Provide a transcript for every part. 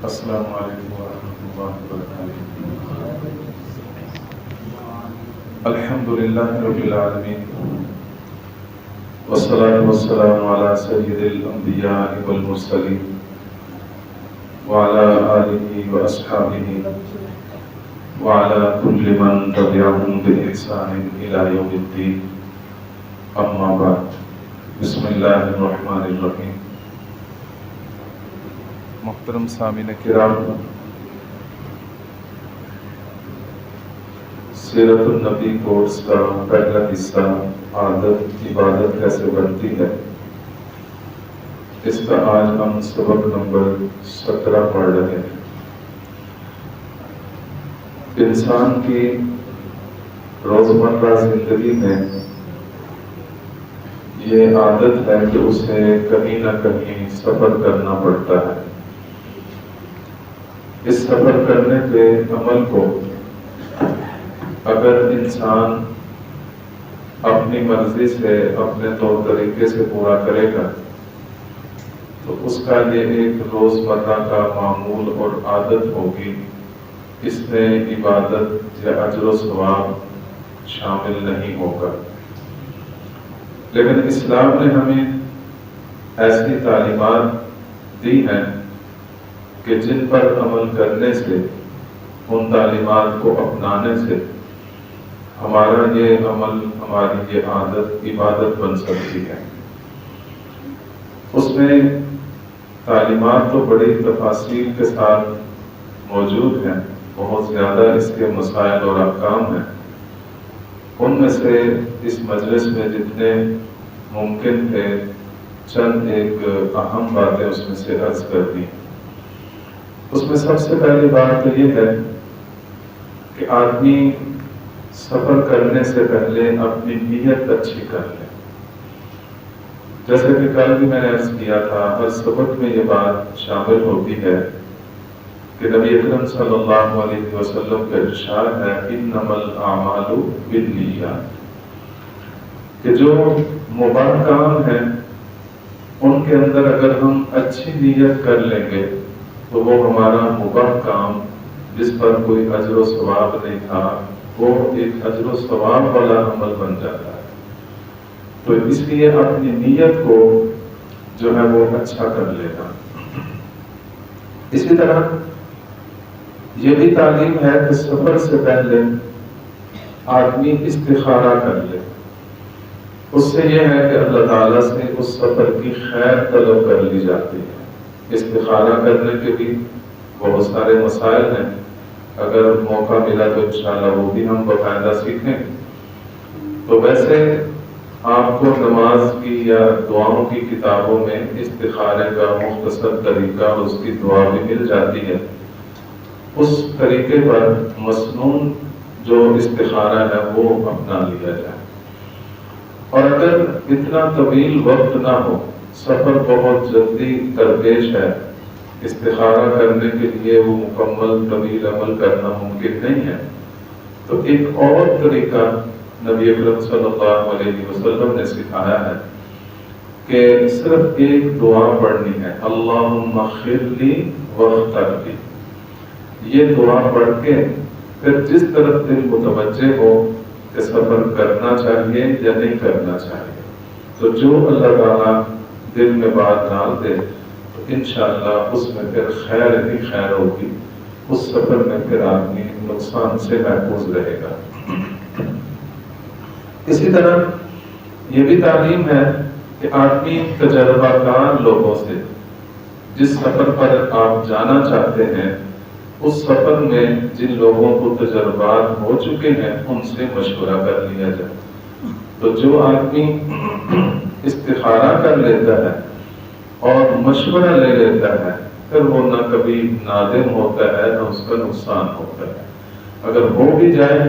السلام علیکم ورحمۃ اللہ وبرکاتہ۔ الحمد للہ رب العالمین، والصلاة والسلام علی سید الانبیاء والمرسلین وعلی آلہ واصحابہ وعلی کل من تبعہم بإحسان الی یوم الدین، اما بعد، بسم اللہ الرحمن الرحیم۔ محترم سامعین کرام، سیرت النبی کورس کا پہلا حصہ عادت عبادت کیسے بنتی ہے، اس کا آج ہم سبق نمبر 17 پڑھ رہے ہیں۔ انسان کی روزمرہ زندگی میں یہ عادت ہے کہ اسے کہیں نہ کہیں سفر کرنا پڑتا ہے۔ اس سفر کرنے کے عمل کو اگر انسان اپنی مرضی سے اپنے طور طریقے سے پورا کرے گا تو اس کا یہ ایک روزمرہ کا معمول اور عادت ہوگی، اس میں عبادت یا اجر و ثواب شامل نہیں ہوگا۔ لیکن اسلام نے ہمیں ایسی تعلیمات دی ہیں کہ جن پر عمل کرنے سے، ان تعلیمات کو اپنانے سے ہمارا یہ عمل، ہماری یہ عادت عبادت بن سکتی ہے۔ اس میں تعلیمات تو بڑی تفاصیل کے ساتھ موجود ہیں، بہت زیادہ اس کے مسائل اور احکام ہیں۔ ان میں سے اس مجلس میں جتنے ممکن تھے چند ایک اہم باتیں اس میں سے عرض کر دی۔ اس میں سب سے پہلی بات تو یہ ہے کہ آدمی سفر کرنے سے پہلے اپنی نیت اچھی کر لے۔ جیسے کہ کل بھی میں نے عرض کیا تھا، ہر سبق میں یہ بات شامل ہوتی ہے کہ نبی اکرم صلی اللہ علیہ وسلم کا ارشاد ہے انما الاعمال بالنیات، کہ جو مباح کام ہیں ان کے اندر اگر ہم اچھی نیت کر لیں گے تو وہ ہمارا مباح کام جس پر کوئی اجر و ثواب نہیں تھا، وہ ایک اجر و ثواب والا عمل بن جاتا ہے۔ تو اس لیے اپنی نیت کو جو ہے وہ اچھا کر لینا۔ اسی طرح یہ بھی تعلیم ہے کہ سفر سے پہلے آدمی استخارہ کر لے۔ اس سے یہ ہے کہ اللہ تعالیٰ سے اس سفر کی خیر طلب کر لی جاتی ہے۔ استخارہ کرنے کے بھی بہت سارے مسائل ہیں، اگر موقع ملا تو انشاءاللہ وہ بھی ہم باقاعدہ سیکھیں۔ تو ویسے آپ کو نماز کی یا دعاؤں کی کتابوں میں استخارے کا مختصر طریقہ اور اس کی دعا بھی مل جاتی ہے۔ اس طریقے پر مسنون جو استخارہ ہے وہ اپنا لیا جائے۔ اور اگر اتنا طویل وقت نہ ہو، سفر بہت جلدی درپیش ہے، استخارہ کرنے کے لیے وہ مکمل طویل عمل کرنا ممکن نہیں ہے، تو ایک اور طریقہ نبی اکرم صلی اللہ علیہ وسلم نے سکھایا ہے کہ صرف ایک دعا پڑھنی ہے، اللہم اغفر لی واغفر لی۔ یہ دعا پڑھ کے پھر جس طرف دل متوجہ ہو کہ سفر کرنا چاہیے یا نہیں کرنا چاہیے، تو جو اللہ تعالیٰ دل میں بات ڈال دے تو انشاءاللہ اس میں پھر خیر ہی خیر ہوگی، اس سفر میں پھر آدمی نقصان سے محفوظ رہے گا۔ اسی طرح یہ بھی تعلیم ہے کہ آدمی تجربہ کار لوگوں سے، جس سفر پر آپ جانا چاہتے ہیں اس سفر میں جن لوگوں کو تجربات ہو چکے ہیں ان سے مشورہ کر لیا جائے۔ تو جو آدمی استخارہ کر لیتا ہے اور مشورہ لے لیتا ہے پھر وہ نہ کبھی نادم ہوتا ہے نہ اس کا نقصان ہوتا ہے۔ اگر ہو بھی جائے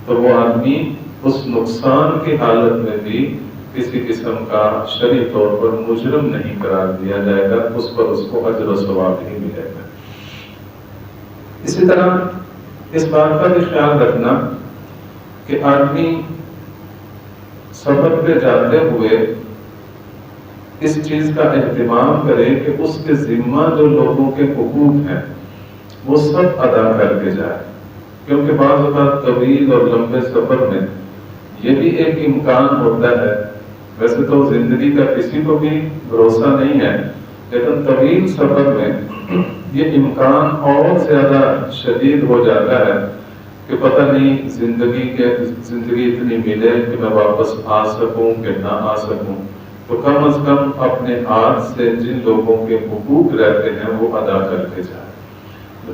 تو وہ آدمی اس نقصان کی حالت میں بھی کسی قسم کا شرعی طور پر مجرم نہیں قرار دیا جائے گا، اس پر اس کو اجر و ثواب ہی ملے گا۔ اسی طرح اس بات کا بھی خیال رکھنا کہ آدمی سفر پہ جاتے ہوئے اس چیز کا اہتمام کرے کہ اس کے ذمہ جو لوگوں کے حقوق ہیں وہ سب ادا کر کے جائے، کیونکہ بعض اوقات طویل اور لمبے سفر میں یہ بھی ایک امکان ہوتا ہے، ویسے تو زندگی کا کسی کو بھی بھروسہ نہیں ہے، لیکن طویل سفر میں یہ امکان اور زیادہ شدید ہو جاتا ہے کہ پتہ نہیں زندگی اتنی ملے کہ میں واپس آ سکوں کہ نہ آ سکوں، تو کم از کم اپنے ہاتھ سے جن لوگوں کے حقوق رہتے ہیں وہ ادا کر کے جائے،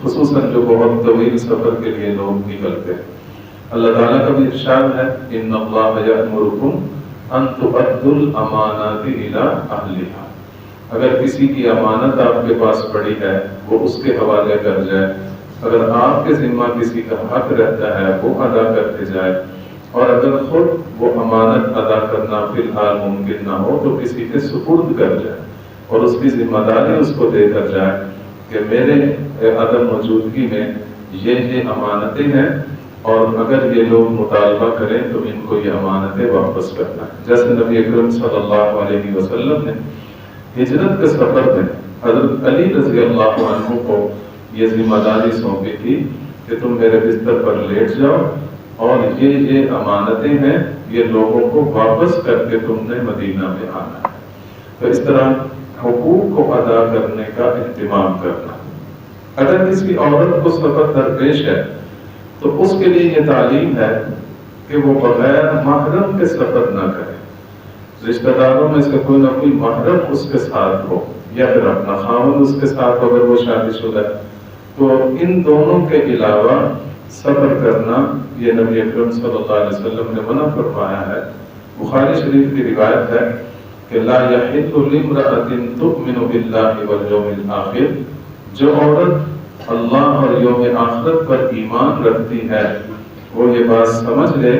خصوصاً جو بہت طویل سفر کے لیے لوگ نکلتے ہیں۔ اللہ تعالیٰ کا بھی ارشاد ہے ان اللہ یأمرکم ان تؤدوا الامانات الی اہلہا، اگر کسی کی امانت آپ کے پاس پڑی ہے وہ اس کے حوالے کر جائے، اگر آپ کے ذمہ کسی کا حق رہتا ہے وہ ادا کر کے جائے، اور اگر خود وہ امانت ادا کرنا فی الحال ممکن نہ ہو تو کسی کے سپرد کر جائے اور اس کی ذمہ داری اس کو دے کر جائے کہ میرے عدم موجودگی میں یہ امانتیں ہیں، اور اگر یہ لوگ مطالبہ کریں تو ان کو یہ امانتیں واپس کرنا ہے۔ جیسے نبی اکرم صلی اللہ علیہ وسلم نے ہجرت کے سفر میں حضرت علی رضی اللہ عنہ کو یہ ذمہ داری سونپی تھی کہ تم میرے بستر پر لیٹ جاؤ اور یہ امانتیں ہیں، یہ لوگوں کو واپس کر کے تم نے مدینہ میں آنا ہے۔ تو اس طرح حقوق کو ادا کرنے کا اہتمام کرنا۔ اگر کسی عورت کو سفر درپیش ہے تو اس کے لیے یہ تعلیم ہے کہ وہ بغیر محرم کے سفر نہ کرے، رشتہ داروں میں سے کوئی نہ کوئی محرم اس کے ساتھ ہو، یا پھر اپنا خاوند اس کے ساتھ اگر وہ شادی شدہ ہے، تو ان دونوں کے علاوہ سفر کرنا یہ نبی اکرم صلی اللہ علیہ وسلم نے منع فرمایا ہے۔ بخاری شریف کی روایت ہے کہ لا یحل لامرأۃ تؤمن باللہ والیوم الآخر، جو عورت اللہ اور یوم آخرت پر ایمان رکھتی ہے وہ یہ بات سمجھ لے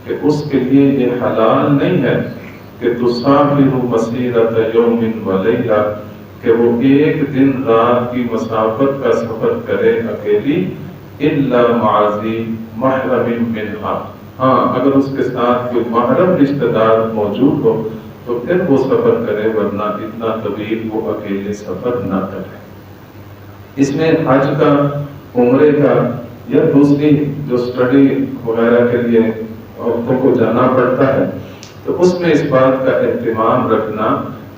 کہ اس کے لیے یہ حلال نہیں ہے کہ تسافر مسیرۃ یوم ولیلہ، کہ وہ ایک دن رات کی مسافت کا سفر کرے اکیلی، الا مع ذی محرم منہا، ہاں اگر اس کے ساتھ کوئی محرم رشتہ دار موجود ہو تو پھر وہ سفر کرے، ورنہ اتنا طویل وہ اکیلے سفر نہ کرے۔ اس میں حج کا، عمرے کا یا دوسری جو اسٹڈی وغیرہ کے لیے عورتوں کو جانا پڑتا ہے تو اس میں اس بات کا اہتمام رکھنا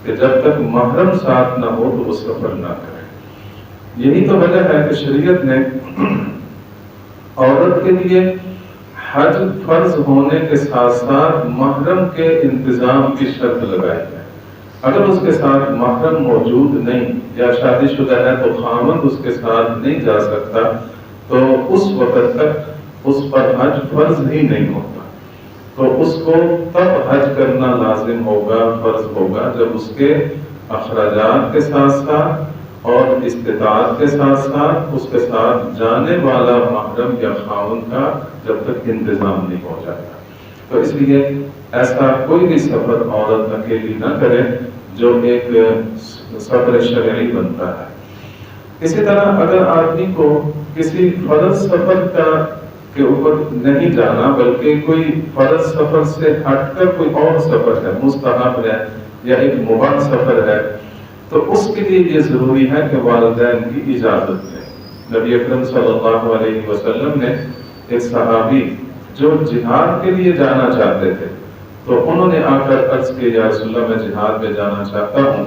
کہ جب تک محرم ساتھ نہ ہو تو وہ سفر نہ کرے۔ یہی تو وجہ ہے کہ شریعت نے عورت کے لیے حج فرض ہونے کے ساتھ ساتھ محرم کے انتظام کی شرط لگائی ہے۔ اگر اس کے ساتھ محرم موجود نہیں یا شادی شدہ ہے تو خاوند اس کے ساتھ نہیں جا سکتا، تو اس وقت تک اس پر حج فرض ہی نہیں ہوتا، تو اس کو تب حج کرنا لازم ہوگا، فرض ہوگا، جب اس کے اخراجات کے ساتھ ساتھ اور استطاعت کے ساتھ ساتھ اس کے ساتھ جانے والا محرم یا خاوند کا جب تک انتظام نہیں ہو جاتا۔ تو اس لیے ایسا کوئی بھی سفر عورت اکیلی نہ کرے جو ایک سفر شرعی بنتا ہے۔ اسی طرح اگر آدمی کو کسی فرض سفر کے اوپر نہیں جانا بلکہ کوئی فرض سفر سے ہٹ کر کوئی اور سفر ہے، مستحب ہے یا ایک مباح سفر ہے، تو اس کے لیے یہ ضروری ہے کہ والدین کی اجازت لیں۔ نبی اکرم صلی اللہ علیہ وسلم نے ایک صحابی جو جہاد کے لیے جانا چاہتے تھے تو انہوں نے آ کر عرض کیا یا رسول اللہ میں جہاد میں جانا چاہتا ہوں۔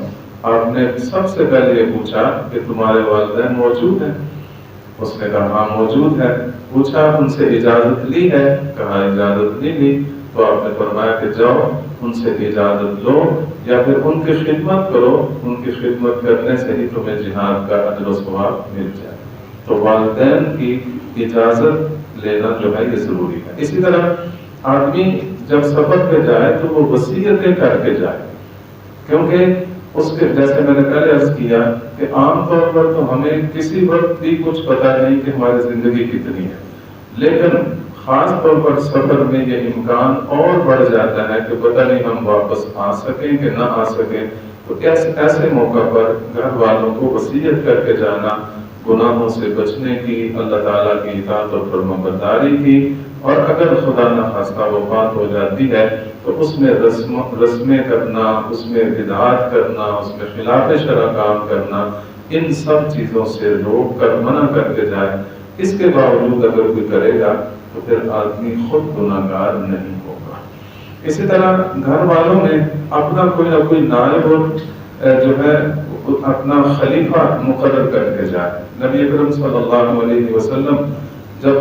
آپ نے سب سے پہلے یہ پوچھا کہ تمہارے والدین موجود ہیں؟ اس نے کہا ہاں موجود ہے۔ پوچھا ان سے اجازت لی ہے؟ کہا اجازت نہیں لی۔ تو آپ نے فرمایا کہ جاؤ ان سے اجازت لو یا پھر ان کی خدمت کرو، ان کی خدمت کرنے سے ہی تمہیں جہاد کا اجر و ثواب مل جائے۔ تو والدین کی اجازت لینا جو ہے یہ ضروری ہے۔ اسی طرح آدمی جب سفر پہ جائے تو وہ وصیتیں کر کے جائے، کیونکہ اس کے جیسے میں نے پہلے عرض کیا کہ عام طور پر تو ہمیں کسی وقت بھی کچھ پتہ نہیں کہ ہماری زندگی کتنی ہے، لیکن خاص طور پر سفر میں یہ امکان اور بڑھ جاتا ہے کہ پتہ نہیں ہم واپس آ سکیں کہ نہ آ سکیں۔ تو ایسے موقع پر گھر والوں کو وصیت کر کے جانا، گناہوں سے بچنے کی، اللہ تعالیٰ کی اطاعت اور فرمانبرداری کی، اور اگر خدا نخواستہ وفات ہو جاتی ہے تو اس میں رسمیں کرنا، اس میں بدعات کرنا، اس میں خلاف شرع کام کرنا، ان سب چیزوں سے روک کر منع کر کے جائے۔ اس کے باوجود اگر کوئی کرے گا تو پھر آدمی خود گناہگار نہیں ہوگا۔ اسی طرح گھر والوں میں اپنا کوئی نہ کوئی نائب جو ہے اپنا خلیفہ مقرر کر کے جائے۔ نبی اکرم صلی اللہ علیہ وسلم جب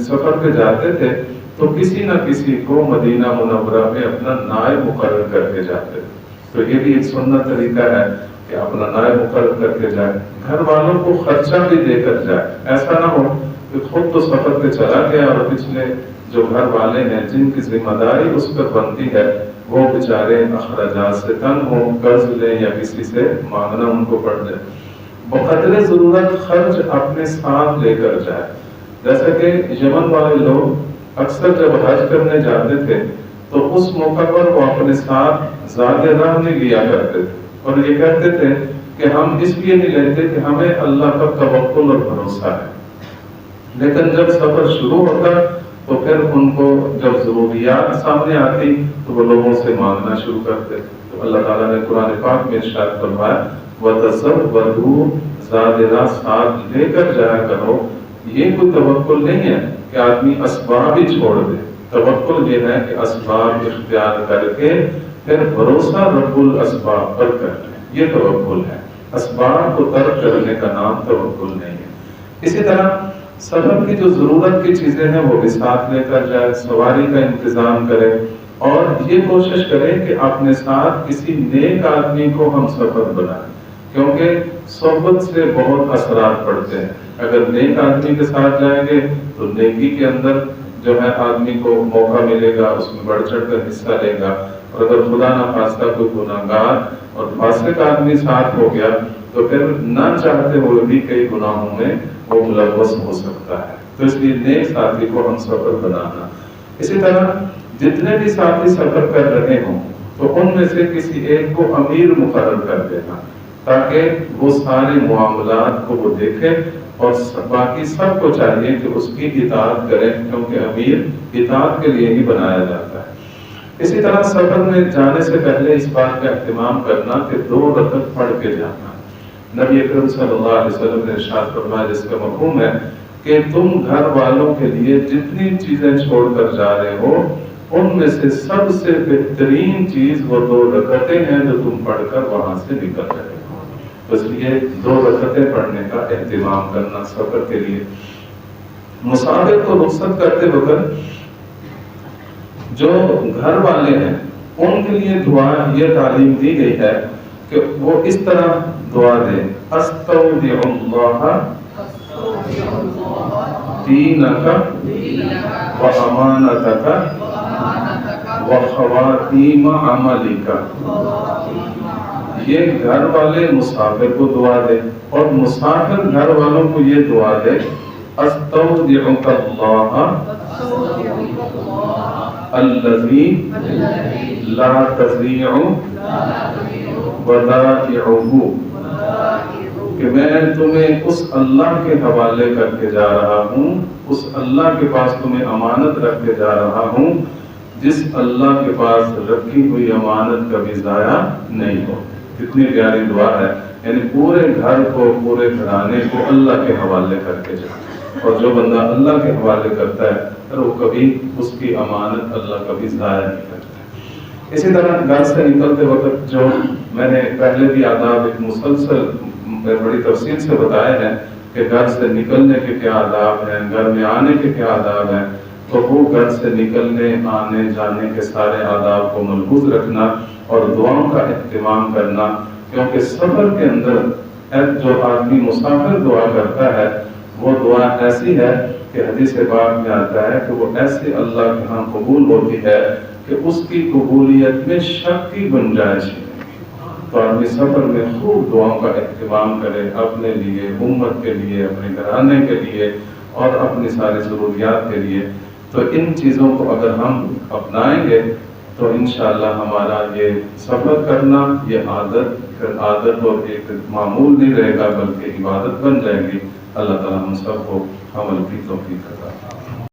سفر پہ جاتے تھے تو کسی نہ کسی کو مدینہ منورہ میں اپنا نائب مقرر کر کے جاتے تھے۔ تو یہ بھی ایک سنت طریقہ ہے کہ اپنا نائب مقرر کر کے جائے، گھر والوں کو خرچہ بھی دے کر جائے۔ ایسا نہ ہو کہ خود تو سفر پہ چلا گیا اور پچھلے جو گھر والے ہیں جن کی ذمہ داری اس پر بنتی ہے وہ بیچارے اخراجات سے تنگ ہوں، قرض لیں یا کسی سے مانگنا ان کو پڑ جائے۔ بقدر ضرورت خرچ اپنے ساتھ لے کر جائے۔ جیسے کہ یمن والے لوگ اکثر جب حج کرنے جاتے تھے تو اس موقع پر وہ اپنے ساتھ زاد راہ نہیں لیا کرتے تھے اور یہ کہتے تھے کہ ہم اس لیے نہیں لیتے کہ ہمیں اللہ پر توکل اور بھروسہ ہے، لیکن جب سفر شروع ہوتا تو پھر ان کو جب ضروریات سامنے آتی تو وہ لوگوں سے مانگنا شروع کرتے۔ تو اللہ تعالیٰ نے قرآن پاک میں ارشاد فرمایا وَتَزَوَّدُوا، زاد راہ ساتھ لے کر جایا کرو۔ یہ کوئی توکل نہیں ہے کہ آدمی اسباب ہی چھوڑ دے، توکل یہ ہے کہ اسباب اختیار کر کے پھر بھروسہ رب الاسباب پر کر لے، یہ توکل ہے۔ اسباب کو ترک کرنے کا نام توکل نہیں ہے۔ اسی طرح سفر کی جو ضرورت کی چیزیں ہیں وہ بھی ساتھ لے کر جائے، سواری کا انتظام کرے اور یہ کوشش کرے کہ اپنے ساتھ کسی نیک آدمی کو ہم سفر بنائیں، کیونکہ صحبت سے بہت اثرات پڑتے ہیں۔ اگر نیک آدمی کے ساتھ جائیں گے تو نیکی کے اندر جو ہے آدمی کو موقع ملے گا، اس میں بڑھ چڑھ کر حصہ لے گا، اور اگر خدا نخواستہ کوئی گناہگار اور فاسق آدمی ساتھ ہو گیا تو پھر نہ چاہتے ہوئے بھی کئی گناہوں میں وہ ملوث ہو سکتا ہے۔ تو اس لیے نیک ساتھی کو ہم سفر بنانا۔ اسی طرح جتنے بھی ساتھی سفر کر رہے ہوں تو ان میں سے کسی ایک کو امیر مقرر کر دینا تاکہ وہ سارے معاملات کو وہ دیکھے اور باقی سب کو چاہیے کہ اس کی اطاعت کریں، کیونکہ امیر اطاعت کے لیے ہی بنایا جاتا ہے۔ اسی طرح سفر میں جانے سے پہلے اس بات کا اہتمام کرنا کہ 2 رکعت پڑھ کے جانا۔ نبی اکرم صلی اللہ علیہ وسلم نے ارشاد فرمایا جس کا مفہوم ہے کہ تم گھر والوں کے لیے جتنی چیزیں چھوڑ کر جا رہے ہو ان میں سے سب سے بہترین چیز وہ 2 رکعتیں ہیں جو تم پڑھ کر وہاں سے نکل رہے ہو۔ اس لیے 2 رکعتیں پڑھنے کا اہتمام کرنا سفر کے لیے۔ مسافر کو رخصت کرتے وقت جو گھر والے ہیں ان کے لیے دعا یہ تعلیم دی گئی ہے کہ وہ اس طرح دعا دیں، استودع اللہ دینک و امانتک و خواتیم عملک۔ یہ گھر والے مسافر کو دعا دے اور مسافر گھر والوں کو یہ دعا دے، استودعک اللہ الذی لا تضیع ودائعہ، کہ میں تمہیں اس اللہ کے حوالے کر کے جا رہا ہوں، اس اللہ کے پاس تمہیں امانت رکھ کے جا رہا ہوں جس اللہ کے پاس رکھی ہوئی امانت کبھی ضائع نہیں ہو۔ کتنی پیاری دعا ہے، یعنی پورے گھر کو، پورے گھرانے کو اللہ کے حوالے کر کے جا، اور جو بندہ اللہ کے حوالے کرتا ہے پھر وہ کبھی اس کی امانت اللہ کبھی ضائع نہیں کرتا۔ اسی طرح گھر سے نکلتے وقت جو میں نے پہلے بھی آداب ایک مسلسل بڑی تفصیل سے بتائے ہیں کہ گھر سے نکلنے کے کیا آداب ہیں، گھر میں آنے کے کیا آداب ہیں، تو وہ گھر سے نکلنے آنے جانے کے سارے آداب کو ملحوظ رکھنا اور دعاؤں کا اہتمام کرنا، کیونکہ سفر کے اندر جو آدمی مسافر دعا کرتا ہے وہ دعا ایسی ہے کہ حدیث پاک میں آتا ہے کہ وہ ایسے اللہ کے ہاں قبول ہوتی ہے کہ اس کی قبولیت میں شک کی گنجائش نہیں۔ تو آدمی سفر میں خوب دعاؤں کا اہتمام کرے، اپنے لیے، امت کے لیے، اپنے گھرانے کے لیے اور اپنی ساری ضروریات کے لیے۔ تو ان چیزوں کو اگر ہم اپنائیں گے تو انشاءاللہ ہمارا یہ سفر کرنا یہ عادت اور ایک معمول نہیں رہے گا بلکہ عبادت بن جائے گی۔ اللہ تعالیٰ ہم سب کو عمل کی توفیق عطا فرمائے۔